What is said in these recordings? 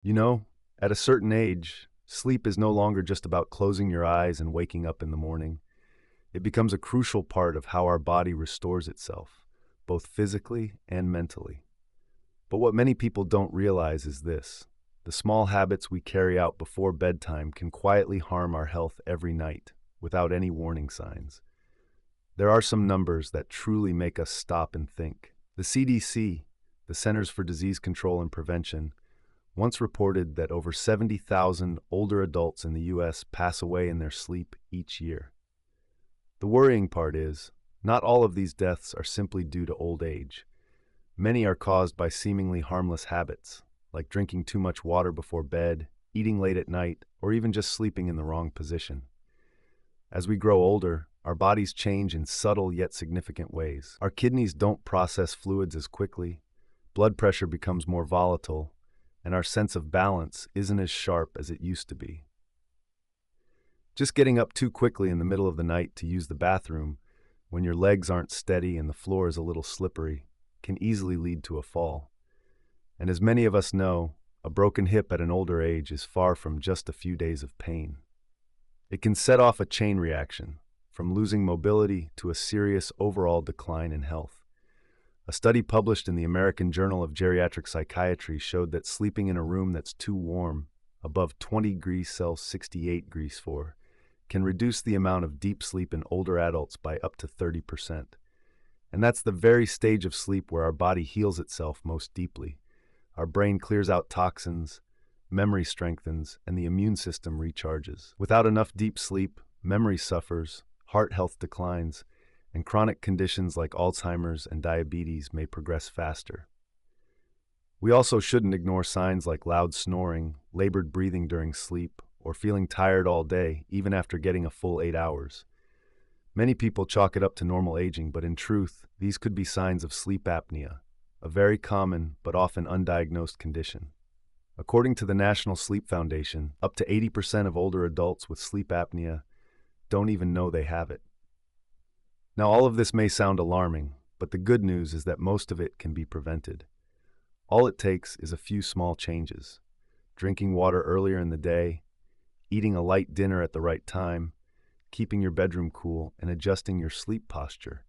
You know, at a certain age, sleep is no longer just about closing your eyes and waking up in the morning. It becomes a crucial part of how our body restores itself, both physically and mentally. But what many people don't realize is this: the small habits we carry out before bedtime can quietly harm our health every night, without any warning signs. There are some numbers that truly make us stop and think. The CDC, the Centers for Disease Control and Prevention, once reported that over 70,000 older adults in the US pass away in their sleep each year. The worrying part is, not all of these deaths are simply due to old age. Many are caused by seemingly harmless habits, like drinking too much water before bed, eating late at night, or even just sleeping in the wrong position. As we grow older, our bodies change in subtle yet significant ways. Our kidneys don't process fluids as quickly, blood pressure becomes more volatile, and our sense of balance isn't as sharp as it used to be. Just getting up too quickly in the middle of the night to use the bathroom, when your legs aren't steady and the floor is a little slippery, can easily lead to a fall. And as many of us know, a broken hip at an older age is far from just a few days of pain. It can set off a chain reaction, from losing mobility to a serious overall decline in health. A study published in the American Journal of Geriatric Psychiatry showed that sleeping in a room that's too warm, above 20 degrees Celsius 68 degrees Fahrenheit, can reduce the amount of deep sleep in older adults by up to 30%. And that's the very stage of sleep where our body heals itself most deeply. Our brain clears out toxins, memory strengthens, and the immune system recharges. Without enough deep sleep, memory suffers, heart health declines, and chronic conditions like Alzheimer's and diabetes may progress faster. We also shouldn't ignore signs like loud snoring, labored breathing during sleep, or feeling tired all day, even after getting a full 8 hours. Many people chalk it up to normal aging, but in truth, these could be signs of sleep apnea, a very common but often undiagnosed condition. According to the National Sleep Foundation, up to 80% of older adults with sleep apnea don't even know they have it. Now, all of this may sound alarming, but the good news is that most of it can be prevented. All it takes is a few small changes: drinking water earlier in the day, eating a light dinner at the right time, keeping your bedroom cool, and adjusting your sleep posture,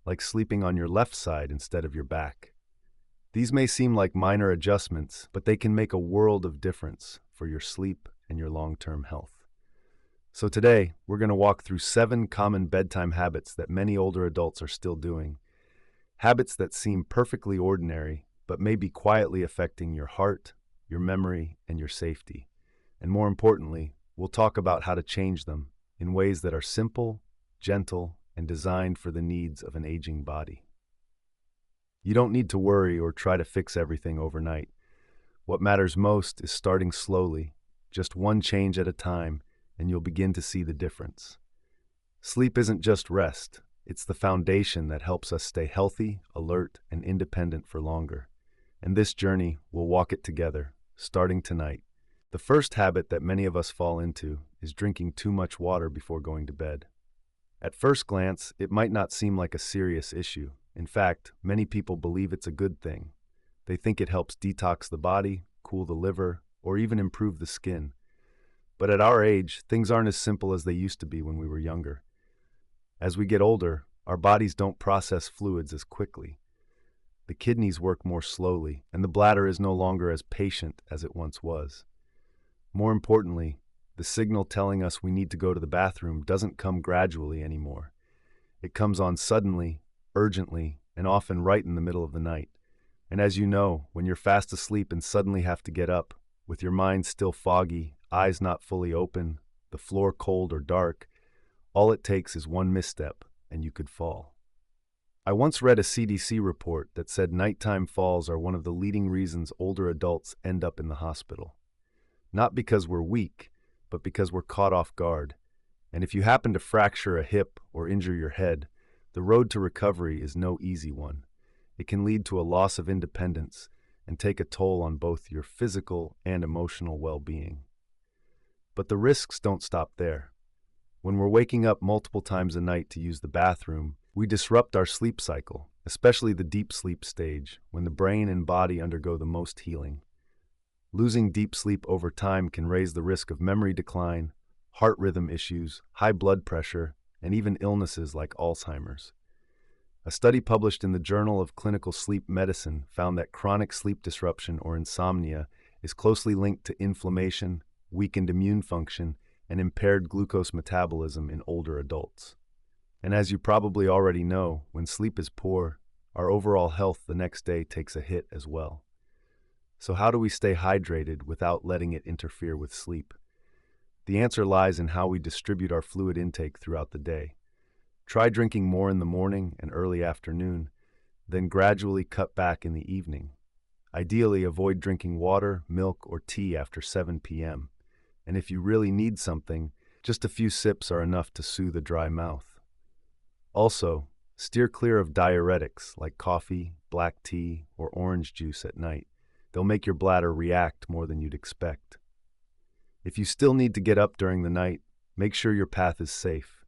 like sleeping on your left side instead of your back. These may seem like minor adjustments, but they can make a world of difference for your sleep and your long-term health. So today, we're going to walk through 7 common bedtime habits that many older adults are still doing. Habits that seem perfectly ordinary, but may be quietly affecting your heart, your memory, and your safety. And more importantly, we'll talk about how to change them in ways that are simple, gentle, and designed for the needs of an aging body. You don't need to worry or try to fix everything overnight. What matters most is starting slowly, just one change at a time, and you'll begin to see the difference. Sleep isn't just rest, it's the foundation that helps us stay healthy, alert, and independent for longer. And this journey, we'll walk it together, starting tonight. The first habit that many of us fall into is drinking too much water before going to bed. At first glance, it might not seem like a serious issue. In fact, many people believe it's a good thing. They think it helps detox the body, cool the liver, or even improve the skin. But at our age, things aren't as simple as they used to be when we were younger. As we get older, our bodies don't process fluids as quickly. The kidneys work more slowly, and the bladder is no longer as patient as it once was. More importantly, the signal telling us we need to go to the bathroom doesn't come gradually anymore. It comes on suddenly, urgently, and often right in the middle of the night. And as you know, when you're fast asleep and suddenly have to get up, with your mind still foggy, eyes not fully open, the floor cold or dark, all it takes is one misstep, and you could fall. I once read a CDC report that said nighttime falls are one of the leading reasons older adults end up in the hospital. Not because we're weak, but because we're caught off guard. And if you happen to fracture a hip or injure your head, the road to recovery is no easy one. It can lead to a loss of independence and take a toll on both your physical and emotional well-being. But the risks don't stop there. When we're waking up multiple times a night to use the bathroom, we disrupt our sleep cycle, especially the deep sleep stage, when the brain and body undergo the most healing. Losing deep sleep over time can raise the risk of memory decline, heart rhythm issues, high blood pressure, and even illnesses like Alzheimer's. A study published in the Journal of Clinical Sleep Medicine found that chronic sleep disruption or insomnia is closely linked to inflammation, weakened immune function, and impaired glucose metabolism in older adults. And as you probably already know, when sleep is poor, our overall health the next day takes a hit as well. So how do we stay hydrated without letting it interfere with sleep? The answer lies in how we distribute our fluid intake throughout the day. Try drinking more in the morning and early afternoon, then gradually cut back in the evening. Ideally, avoid drinking water, milk, or tea after 7 p.m. And if you really need something, just a few sips are enough to soothe a dry mouth. Also, steer clear of diuretics like coffee, black tea, or orange juice at night. They'll make your bladder react more than you'd expect. If you still need to get up during the night, make sure your path is safe.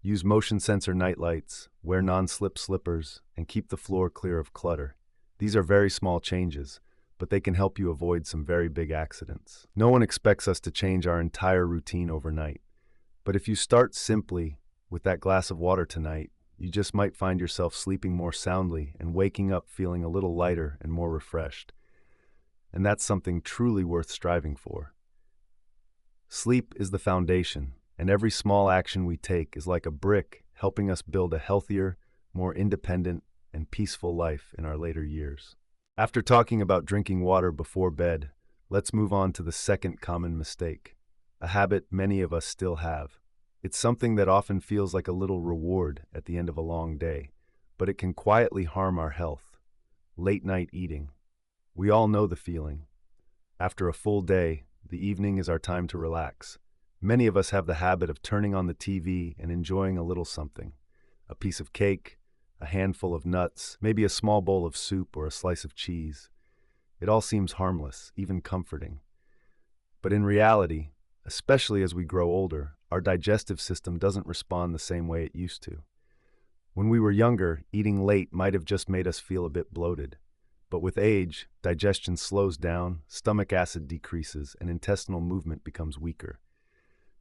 Use motion sensor nightlights, wear non-slip slippers, and keep the floor clear of clutter. These are very small changes, but they can help you avoid some very big accidents. No one expects us to change our entire routine overnight. But if you start simply with that glass of water tonight, you just might find yourself sleeping more soundly and waking up feeling a little lighter and more refreshed. And that's something truly worth striving for. Sleep is the foundation, and every small action we take is like a brick helping us build a healthier, more independent, and peaceful life in our later years. After talking about drinking water before bed, let's move on to the second common mistake, a habit many of us still have. It's something that often feels like a little reward at the end of a long day, but it can quietly harm our health. Late night eating. We all know the feeling. After a full day, the evening is our time to relax. Many of us have the habit of turning on the TV and enjoying a little something. A piece of cake, a handful of nuts, maybe a small bowl of soup or a slice of cheese. It all seems harmless, even comforting. But in reality, especially as we grow older, our digestive system doesn't respond the same way it used to. When we were younger, eating late might have just made us feel a bit bloated. But with age, digestion slows down, stomach acid decreases, and intestinal movement becomes weaker.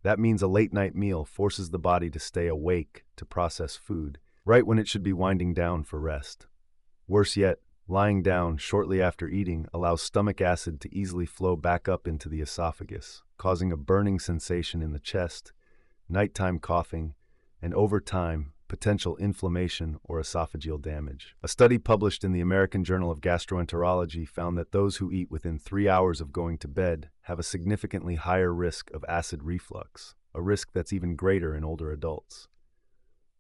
That means a late-night meal forces the body to stay awake to process food, right when it should be winding down for rest. Worse yet, lying down shortly after eating allows stomach acid to easily flow back up into the esophagus, causing a burning sensation in the chest, nighttime coughing, and over time, potential inflammation or esophageal damage. A study published in the American Journal of Gastroenterology found that those who eat within 3 hours of going to bed have a significantly higher risk of acid reflux, a risk that's even greater in older adults.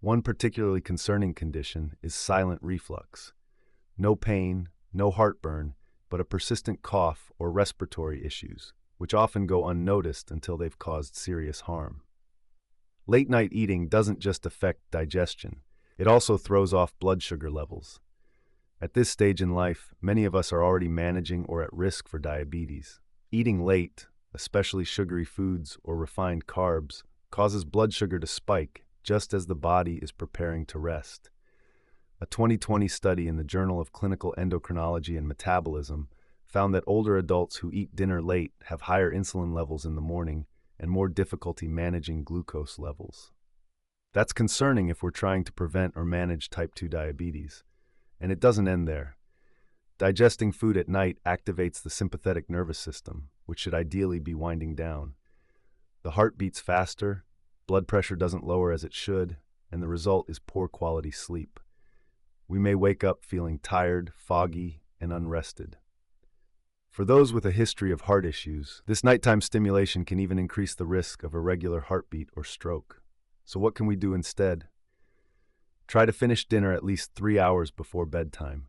One particularly concerning condition is silent reflux. No pain, no heartburn, but a persistent cough or respiratory issues, which often go unnoticed until they've caused serious harm. Late-night eating doesn't just affect digestion, it also throws off blood sugar levels. At this stage in life, many of us are already managing or at risk for diabetes. Eating late, especially sugary foods or refined carbs, causes blood sugar to spike just as the body is preparing to rest. A 2020 study in the Journal of Clinical Endocrinology and Metabolism found that older adults who eat dinner late have higher insulin levels in the morning and more difficulty managing glucose levels. That's concerning if we're trying to prevent or manage type 2 diabetes. And it doesn't end there. Digesting food at night activates the sympathetic nervous system, which should ideally be winding down. The heart beats faster, blood pressure doesn't lower as it should, and the result is poor quality sleep. We may wake up feeling tired, foggy, and unrested. For those with a history of heart issues, this nighttime stimulation can even increase the risk of irregular heartbeat or stroke. So what can we do instead? Try to finish dinner at least 3 hours before bedtime.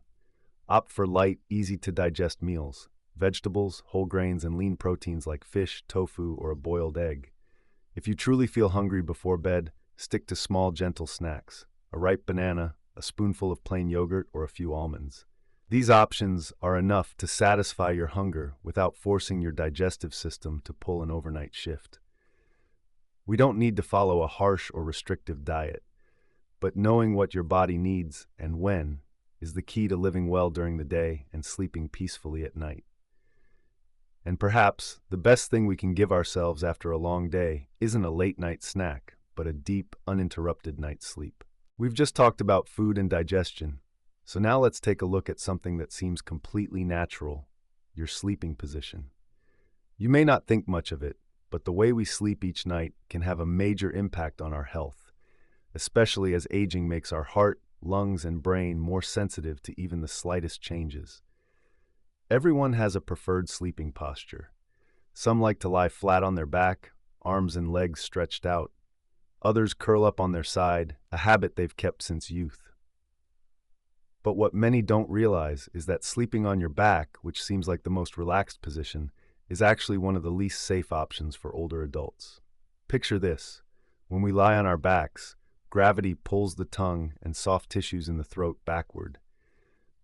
Opt for light, easy-to-digest meals, vegetables, whole grains, and lean proteins like fish, tofu, or a boiled egg. If you truly feel hungry before bed, stick to small, gentle snacks, a ripe banana, a spoonful of plain yogurt, or a few almonds. These options are enough to satisfy your hunger without forcing your digestive system to pull an overnight shift. We don't need to follow a harsh or restrictive diet, but knowing what your body needs and when is the key to living well during the day and sleeping peacefully at night. And perhaps the best thing we can give ourselves after a long day isn't a late-night snack, but a deep, uninterrupted night's sleep. We've just talked about food and digestion, so now let's take a look at something that seems completely natural: your sleeping position. You may not think much of it, but the way we sleep each night can have a major impact on our health, especially as aging makes our heart, lungs, and brain more sensitive to even the slightest changes. Everyone has a preferred sleeping posture. Some like to lie flat on their back, arms and legs stretched out. Others curl up on their side, a habit they've kept since youth. But what many don't realize is that sleeping on your back, which seems like the most relaxed position, is actually one of the least safe options for older adults. Picture this: when we lie on our backs, gravity pulls the tongue and soft tissues in the throat backward.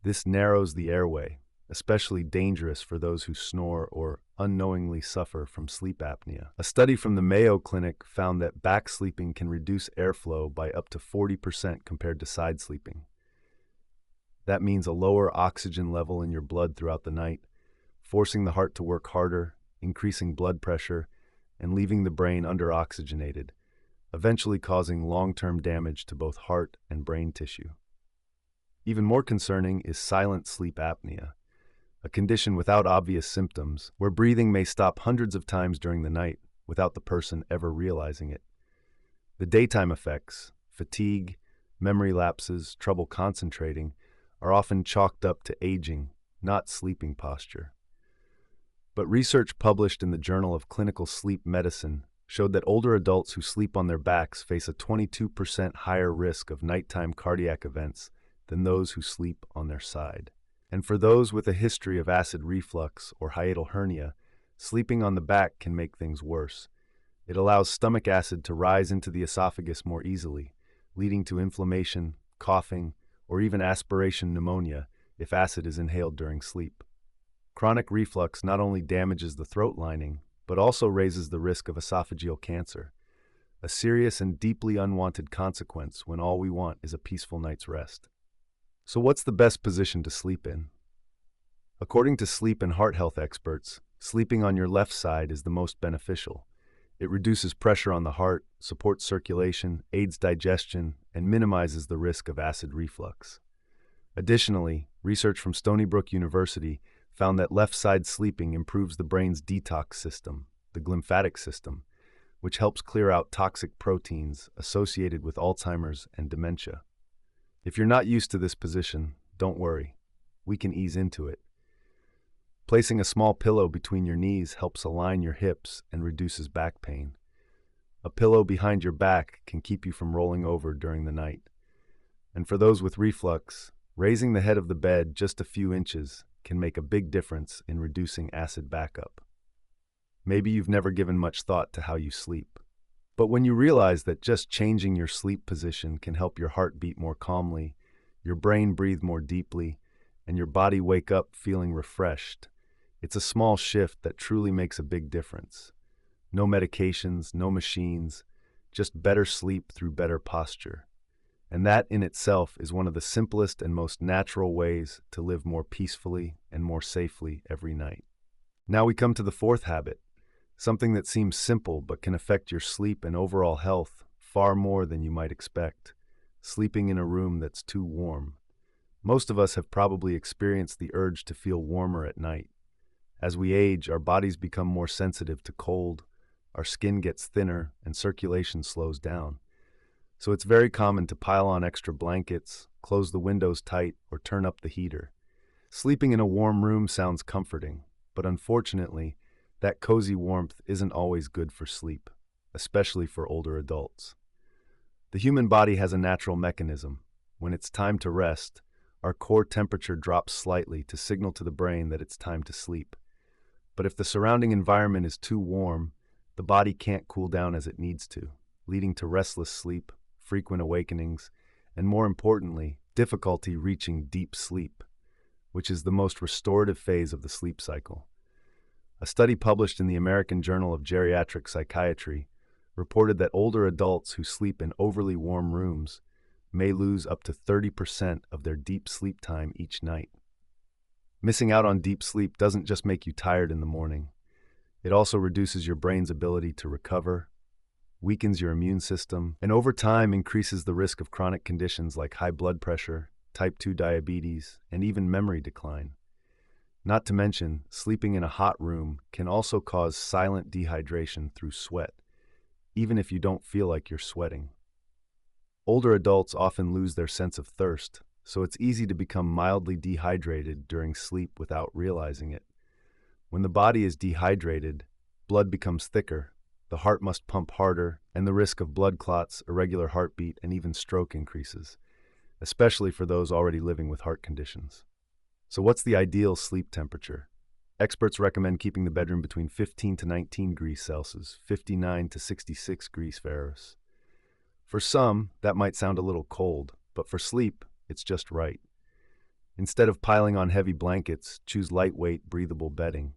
This narrows the airway, especially dangerous for those who snore or unknowingly suffer from sleep apnea. A study from the Mayo Clinic found that back sleeping can reduce airflow by up to 40% compared to side sleeping. That means a lower oxygen level in your blood throughout the night, forcing the heart to work harder, increasing blood pressure, and leaving the brain under-oxygenated, eventually causing long-term damage to both heart and brain tissue. Even more concerning is silent sleep apnea, a condition without obvious symptoms, where breathing may stop hundreds of times during the night without the person ever realizing it. The daytime effects, fatigue, memory lapses, trouble concentrating, are often chalked up to aging, not sleeping posture. But research published in the Journal of Clinical Sleep Medicine showed that older adults who sleep on their backs face a 22% higher risk of nighttime cardiac events than those who sleep on their side. And for those with a history of acid reflux or hiatal hernia, sleeping on the back can make things worse. It allows stomach acid to rise into the esophagus more easily, leading to inflammation, coughing, or even aspiration pneumonia if acid is inhaled during sleep. Chronic reflux not only damages the throat lining, but also raises the risk of esophageal cancer, a serious and deeply unwanted consequence when all we want is a peaceful night's rest. So what's the best position to sleep in? According to sleep and heart health experts, sleeping on your left side is the most beneficial. It reduces pressure on the heart, supports circulation, aids digestion, and minimizes the risk of acid reflux. Additionally, research from Stony Brook University found that left-side sleeping improves the brain's detox system, the glymphatic system, which helps clear out toxic proteins associated with Alzheimer's and dementia. If you're not used to this position, don't worry. We can ease into it. Placing a small pillow between your knees helps align your hips and reduces back pain. A pillow behind your back can keep you from rolling over during the night. And for those with reflux, raising the head of the bed just a few inches can make a big difference in reducing acid backup. Maybe you've never given much thought to how you sleep. But when you realize that just changing your sleep position can help your heart beat more calmly, your brain breathe more deeply, and your body wake up feeling refreshed, it's a small shift that truly makes a big difference. No medications, no machines, just better sleep through better posture. And that in itself is one of the simplest and most natural ways to live more peacefully and more safely every night. Now we come to the fourth habit, something that seems simple but can affect your sleep and overall health far more than you might expect: sleeping in a room that's too warm. Most of us have probably experienced the urge to feel warmer at night. As we age, our bodies become more sensitive to cold, our skin gets thinner, and circulation slows down. So it's very common to pile on extra blankets, close the windows tight, or turn up the heater. Sleeping in a warm room sounds comforting, but unfortunately, that cozy warmth isn't always good for sleep, especially for older adults. The human body has a natural mechanism. When it's time to rest, our core temperature drops slightly to signal to the brain that it's time to sleep. But if the surrounding environment is too warm, the body can't cool down as it needs to, leading to restless sleep, frequent awakenings, and more importantly, difficulty reaching deep sleep, which is the most restorative phase of the sleep cycle. A study published in the American Journal of Geriatric Psychiatry reported that older adults who sleep in overly warm rooms may lose up to 30% of their deep sleep time each night. Missing out on deep sleep doesn't just make you tired in the morning. It also reduces your brain's ability to recover, weakens your immune system, and over time increases the risk of chronic conditions like high blood pressure, type 2 diabetes, and even memory decline. Not to mention, sleeping in a hot room can also cause silent dehydration through sweat, even if you don't feel like you're sweating. Older adults often lose their sense of thirst, so it's easy to become mildly dehydrated during sleep without realizing it. When the body is dehydrated, blood becomes thicker, the heart must pump harder, and the risk of blood clots, irregular heartbeat, and even stroke increases, especially for those already living with heart conditions. So what's the ideal sleep temperature? Experts recommend keeping the bedroom between 15 to 19 degrees Celsius, 59 to 66 degrees Fahrenheit. For some, that might sound a little cold, but for sleep, it's just right. Instead of piling on heavy blankets, choose lightweight, breathable bedding.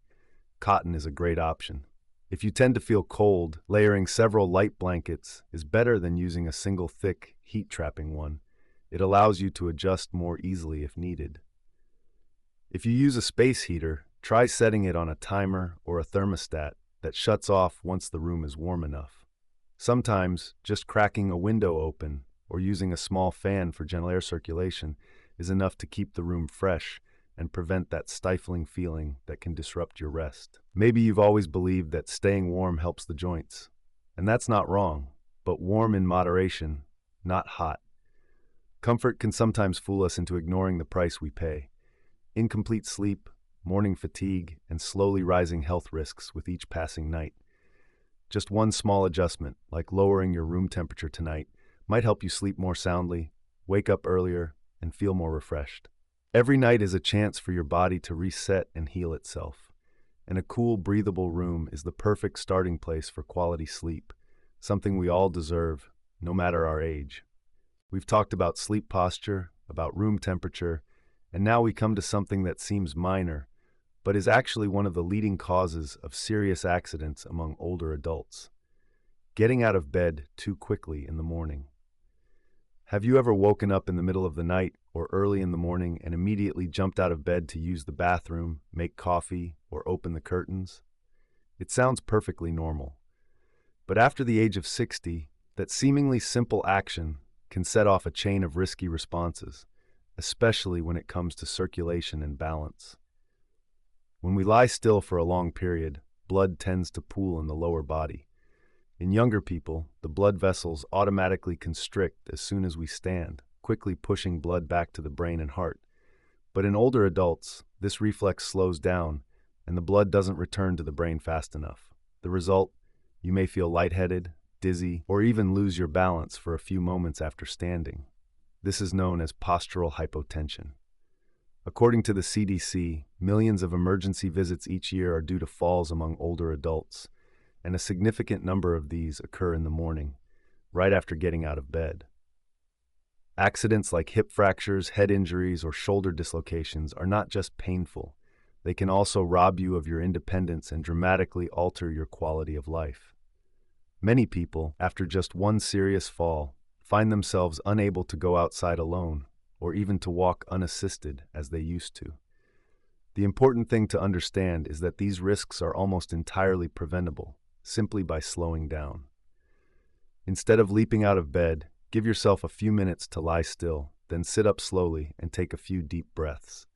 Cotton is a great option. If you tend to feel cold, layering several light blankets is better than using a single thick, heat-trapping one. It allows you to adjust more easily if needed. If you use a space heater, try setting it on a timer or a thermostat that shuts off once the room is warm enough. Sometimes, just cracking a window open or using a small fan for gentle air circulation is enough to keep the room fresh and prevent that stifling feeling that can disrupt your rest. Maybe you've always believed that staying warm helps the joints, and that's not wrong, but warm in moderation, not hot. Comfort can sometimes fool us into ignoring the price we pay. Incomplete sleep, morning fatigue, and slowly rising health risks with each passing night. Just one small adjustment, like lowering your room temperature tonight, might help you sleep more soundly, wake up earlier, and feel more refreshed. Every night is a chance for your body to reset and heal itself, and a cool, breathable room is the perfect starting place for quality sleep, something we all deserve, no matter our age. We've talked about sleep posture, about room temperature, and now we come to something that seems minor, but is actually one of the leading causes of serious accidents among older adults: getting out of bed too quickly in the morning. Have you ever woken up in the middle of the night or early in the morning and immediately jumped out of bed to use the bathroom, make coffee, or open the curtains? It sounds perfectly normal. But after the age of 60, that seemingly simple action can set off a chain of risky responses, especially when it comes to circulation and balance. When we lie still for a long period, blood tends to pool in the lower body. In younger people, the blood vessels automatically constrict as soon as we stand, quickly pushing blood back to the brain and heart. But in older adults, this reflex slows down, and the blood doesn't return to the brain fast enough. The result? You may feel lightheaded, dizzy, or even lose your balance for a few moments after standing. This is known as postural hypotension. According to the CDC, millions of emergency visits each year are due to falls among older adults, and a significant number of these occur in the morning, right after getting out of bed. Accidents like hip fractures, head injuries, or shoulder dislocations are not just painful. They can also rob you of your independence and dramatically alter your quality of life. Many people, after just one serious fall, find themselves unable to go outside alone or even to walk unassisted as they used to. The important thing to understand is that these risks are almost entirely preventable, simply by slowing down. Instead of leaping out of bed, give yourself a few minutes to lie still, then sit up slowly and take a few deep breaths.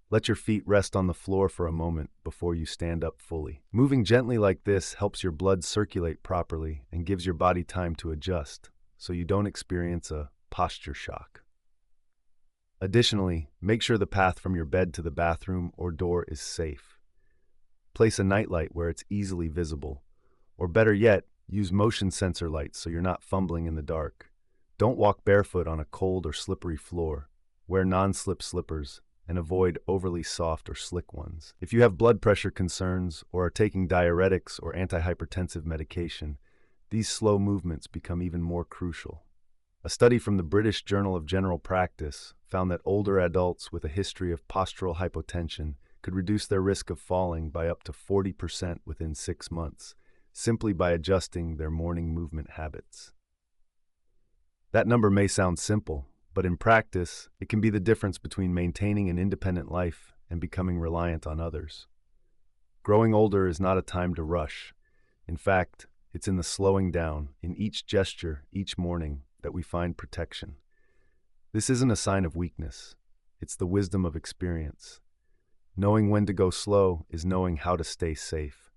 Let your feet rest on the floor for a moment before you stand up fully. Moving gently like this helps your blood circulate properly and gives your body time to adjust, so you don't experience a posture shock. Additionally, make sure the path from your bed to the bathroom or door is safe. Place a nightlight where it's easily visible, or better yet, use motion sensor lights so you're not fumbling in the dark. Don't walk barefoot on a cold or slippery floor. Wear non-slip slippers and avoid overly soft or slick ones. If you have blood pressure concerns or are taking diuretics or antihypertensive medication, these slow movements become even more crucial. A study from the British Journal of General Practice found that older adults with a history of postural hypotension could reduce their risk of falling by up to 40% within 6 months, simply by adjusting their morning movement habits. That number may sound simple, but in practice, it can be the difference between maintaining an independent life and becoming reliant on others. Growing older is not a time to rush. In fact, it's in the slowing down, in each gesture, each morning, that we find protection. This isn't a sign of weakness. It's the wisdom of experience. Knowing when to go slow is knowing how to stay safe.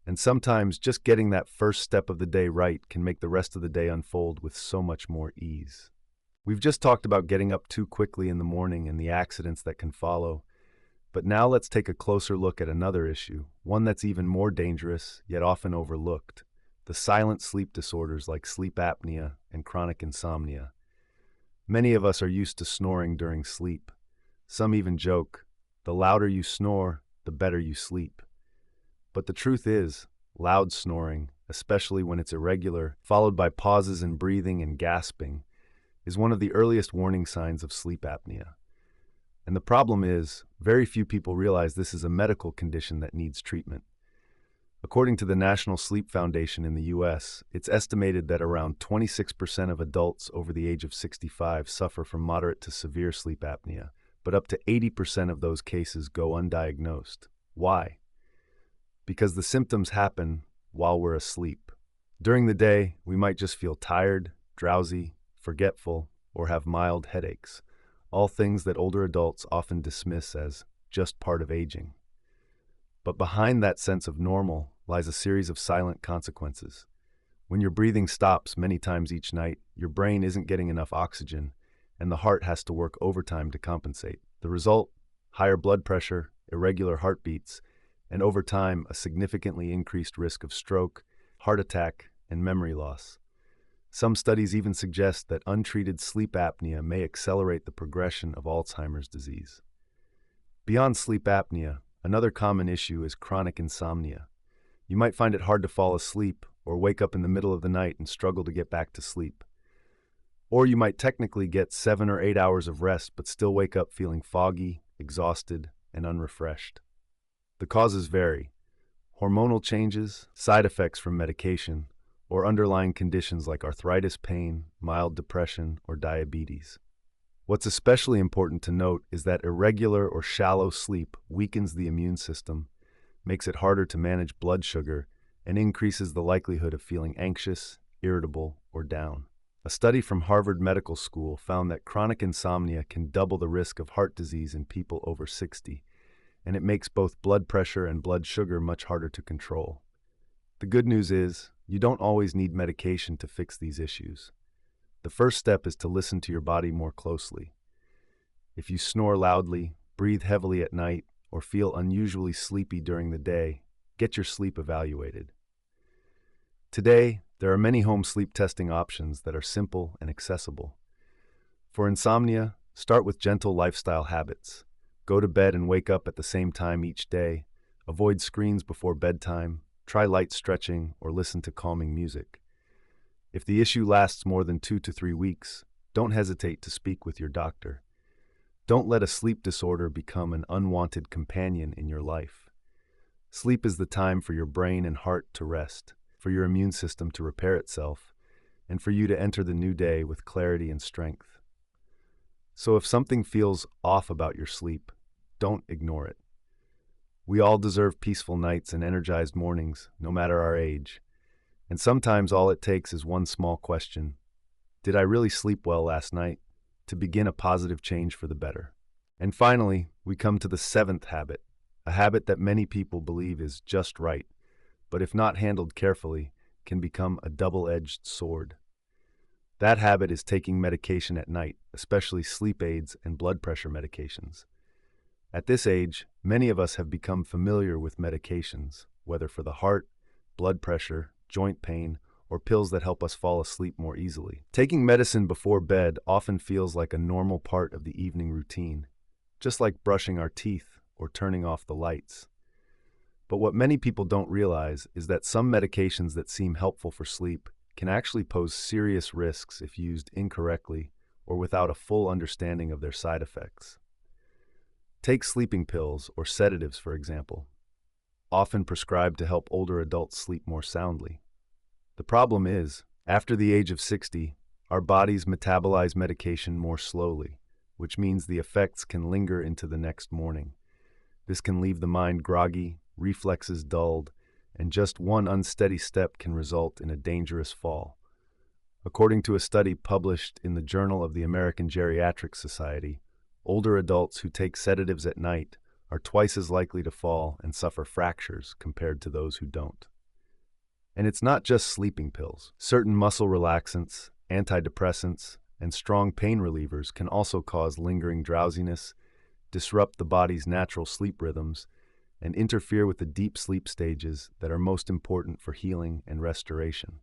And sometimes just getting that first step of the day right can make the rest of the day unfold with so much more ease. We've just talked about getting up too quickly in the morning and the accidents that can follow. But now let's take a closer look at another issue, one that's even more dangerous, yet often overlooked: the silent sleep disorders like sleep apnea and chronic insomnia. Many of us are used to snoring during sleep. Some even joke, the louder you snore, the better you sleep. But the truth is, loud snoring, especially when it's irregular, followed by pauses in breathing and gasping, is one of the earliest warning signs of sleep apnea. And the problem is, very few people realize this is a medical condition that needs treatment. According to the National Sleep Foundation in the US, it's estimated that around 26% of adults over the age of 65 suffer from moderate to severe sleep apnea, but up to 80% of those cases go undiagnosed. Why? Because the symptoms happen while we're asleep. During the day, we might just feel tired, drowsy, forgetful, or have mild headaches, all things that older adults often dismiss as just part of aging. But behind that sense of normal lies a series of silent consequences. When your breathing stops many times each night, your brain isn't getting enough oxygen, and the heart has to work overtime to compensate. The result? Higher blood pressure, irregular heartbeats, and over time, a significantly increased risk of stroke, heart attack, and memory loss. Some studies even suggest that untreated sleep apnea may accelerate the progression of Alzheimer's disease. Beyond sleep apnea, another common issue is chronic insomnia. You might find it hard to fall asleep or wake up in the middle of the night and struggle to get back to sleep. Or you might technically get 7 or 8 hours of rest but still wake up feeling foggy, exhausted, and unrefreshed. The causes vary: hormonal changes, side effects from medication, or underlying conditions like arthritis pain, mild depression, or diabetes. What's especially important to note is that irregular or shallow sleep weakens the immune system, makes it harder to manage blood sugar, and increases the likelihood of feeling anxious, irritable, or down. A study from Harvard Medical School found that chronic insomnia can double the risk of heart disease in people over 60, and it makes both blood pressure and blood sugar much harder to control. The good news is, you don't always need medication to fix these issues. The first step is to listen to your body more closely. If you snore loudly, breathe heavily at night, or feel unusually sleepy during the day, get your sleep evaluated. Today, there are many home sleep testing options that are simple and accessible. For insomnia, start with gentle lifestyle habits. Go to bed and wake up at the same time each day. Avoid screens before bedtime. Try light stretching or listen to calming music. If the issue lasts more than 2 to 3 weeks, don't hesitate to speak with your doctor. Don't let a sleep disorder become an unwanted companion in your life. Sleep is the time for your brain and heart to rest, for your immune system to repair itself, and for you to enter the new day with clarity and strength. So if something feels off about your sleep, don't ignore it. We all deserve peaceful nights and energized mornings, no matter our age. And sometimes all it takes is one small question: did I really sleep well last night? To begin a positive change for the better. And finally, we come to the 7th habit, a habit that many people believe is just right, but if not handled carefully, can become a double-edged sword. That habit is taking medication at night, especially sleep aids and blood pressure medications. At this age, many of us have become familiar with medications, whether for the heart, blood pressure, joint pain, or pills that help us fall asleep more easily. Taking medicine before bed often feels like a normal part of the evening routine, just like brushing our teeth or turning off the lights. But what many people don't realize is that some medications that seem helpful for sleep can actually pose serious risks if used incorrectly or without a full understanding of their side effects. Take sleeping pills or sedatives, for example, often prescribed to help older adults sleep more soundly. The problem is, after the age of 60, our bodies metabolize medication more slowly, which means the effects can linger into the next morning. This can leave the mind groggy, reflexes dulled, and just one unsteady step can result in a dangerous fall. According to a study published in the Journal of the American Geriatric Society, older adults who take sedatives at night are twice as likely to fall and suffer fractures compared to those who don't. And it's not just sleeping pills. Certain muscle relaxants, antidepressants, and strong pain relievers can also cause lingering drowsiness, disrupt the body's natural sleep rhythms, and interfere with the deep sleep stages that are most important for healing and restoration.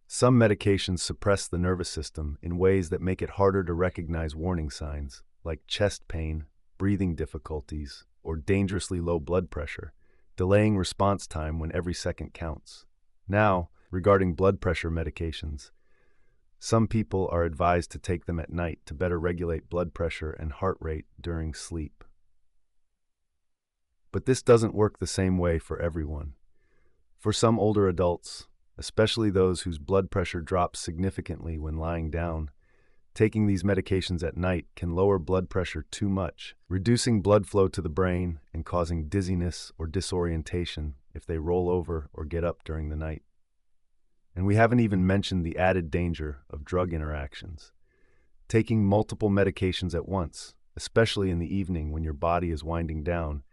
Some medications suppress the nervous system in ways that make it harder to recognize warning signs, like chest pain, breathing difficulties, or dangerously low blood pressure, delaying response time when every second counts. Now, regarding blood pressure medications, some people are advised to take them at night to better regulate blood pressure and heart rate during sleep. But this doesn't work the same way for everyone. For some older adults, especially those whose blood pressure drops significantly when lying down, taking these medications at night can lower blood pressure too much, reducing blood flow to the brain and causing dizziness or disorientation if they roll over or get up during the night. And we haven't even mentioned the added danger of drug interactions. Taking multiple medications at once, especially in the evening when your body is winding down,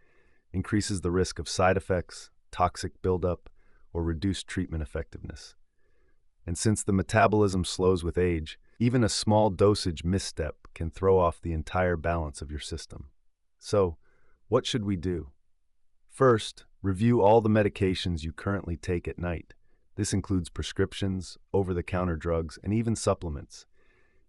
increases the risk of side effects, toxic buildup, or reduced treatment effectiveness. And since the metabolism slows with age, even a small dosage misstep can throw off the entire balance of your system. So, what should we do? First, review all the medications you currently take at night. This includes prescriptions, over-the-counter drugs, and even supplements.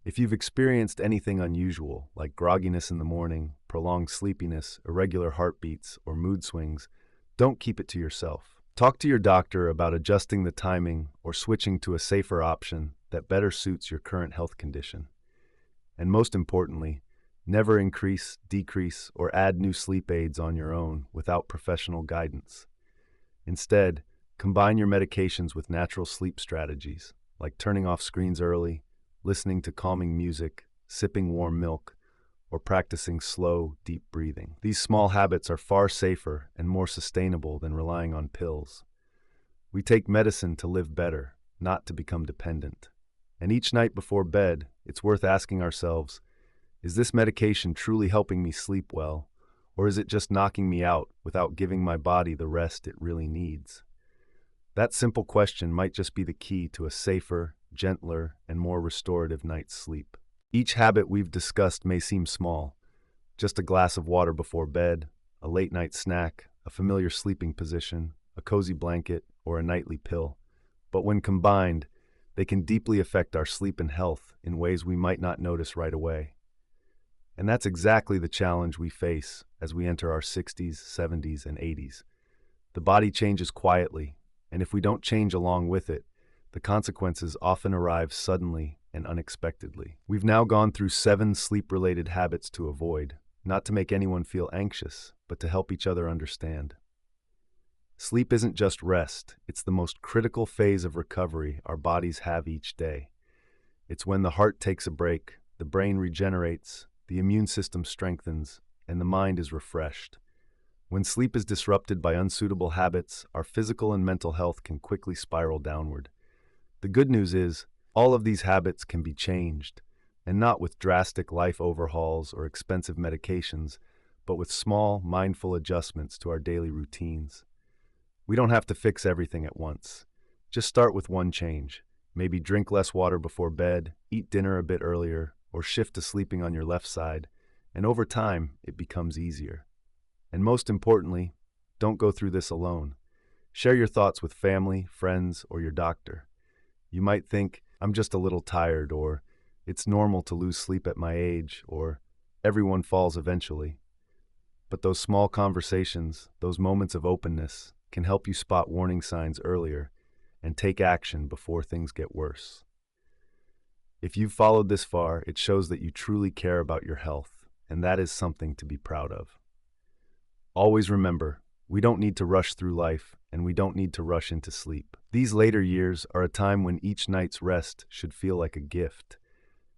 If you've experienced anything unusual, like grogginess in the morning, prolonged sleepiness, irregular heartbeats, or mood swings, don't keep it to yourself. Talk to your doctor about adjusting the timing or switching to a safer option that better suits your current health condition. And most importantly, never increase, decrease, or add new sleep aids on your own without professional guidance. Instead, combine your medications with natural sleep strategies, like turning off screens early, listening to calming music, sipping warm milk, or practicing slow, deep breathing. These small habits are far safer and more sustainable than relying on pills. We take medicine to live better, not to become dependent. And each night before bed, it's worth asking ourselves, is this medication truly helping me sleep well, or is it just knocking me out without giving my body the rest it really needs? That simple question might just be the key to a safer, gentler, and more restorative night's sleep. Each habit we've discussed may seem small, just a glass of water before bed, a late-night snack, a familiar sleeping position, a cozy blanket, or a nightly pill. But when combined, they can deeply affect our sleep and health in ways we might not notice right away. And that's exactly the challenge we face as we enter our 60s, 70s, and 80s. The body changes quietly, and if we don't change along with it, the consequences often arrive suddenly and unexpectedly. We've now gone through 7 sleep-related habits to avoid, not to make anyone feel anxious, but to help each other understand. Sleep isn't just rest, it's the most critical phase of recovery our bodies have each day. It's when the heart takes a break, the brain regenerates, the immune system strengthens, and the mind is refreshed. When sleep is disrupted by unsuitable habits, our physical and mental health can quickly spiral downward. The good news is, all of these habits can be changed, and not with drastic life overhauls or expensive medications, but with small, mindful adjustments to our daily routines. We don't have to fix everything at once. Just start with one change. Maybe drink less water before bed, eat dinner a bit earlier, or shift to sleeping on your left side, and over time, it becomes easier. And most importantly, don't go through this alone. Share your thoughts with family, friends, or your doctor. You might think, I'm just a little tired, or it's normal to lose sleep at my age, or everyone falls eventually. But those small conversations, those moments of openness, can help you spot warning signs earlier and take action before things get worse. If you've followed this far, it shows that you truly care about your health, and that is something to be proud of. Always remember, we don't need to rush through life, and we don't need to rush into sleep. These later years are a time when each night's rest should feel like a gift,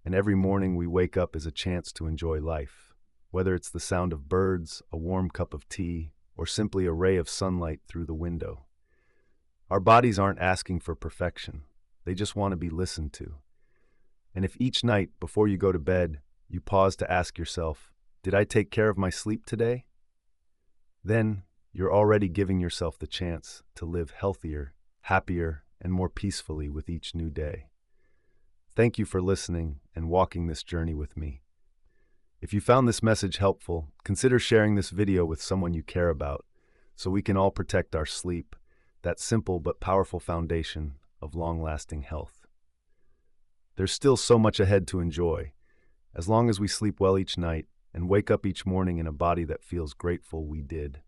and every morning we wake up is a chance to enjoy life. whether it's the sound of birds, a warm cup of tea, or simply a ray of sunlight through the window. Our bodies aren't asking for perfection. They just want to be listened to. And if each night before you go to bed, you pause to ask yourself, did I take care of my sleep today? Then you're already giving yourself the chance to live healthier, happier, and more peacefully with each new day. Thank you for listening and walking this journey with me. If you found this message helpful, consider sharing this video with someone you care about so we can all protect our sleep, that simple but powerful foundation of long-lasting health. There's still so much ahead to enjoy. As long as we sleep well each night and wake up each morning in a body that feels grateful we did.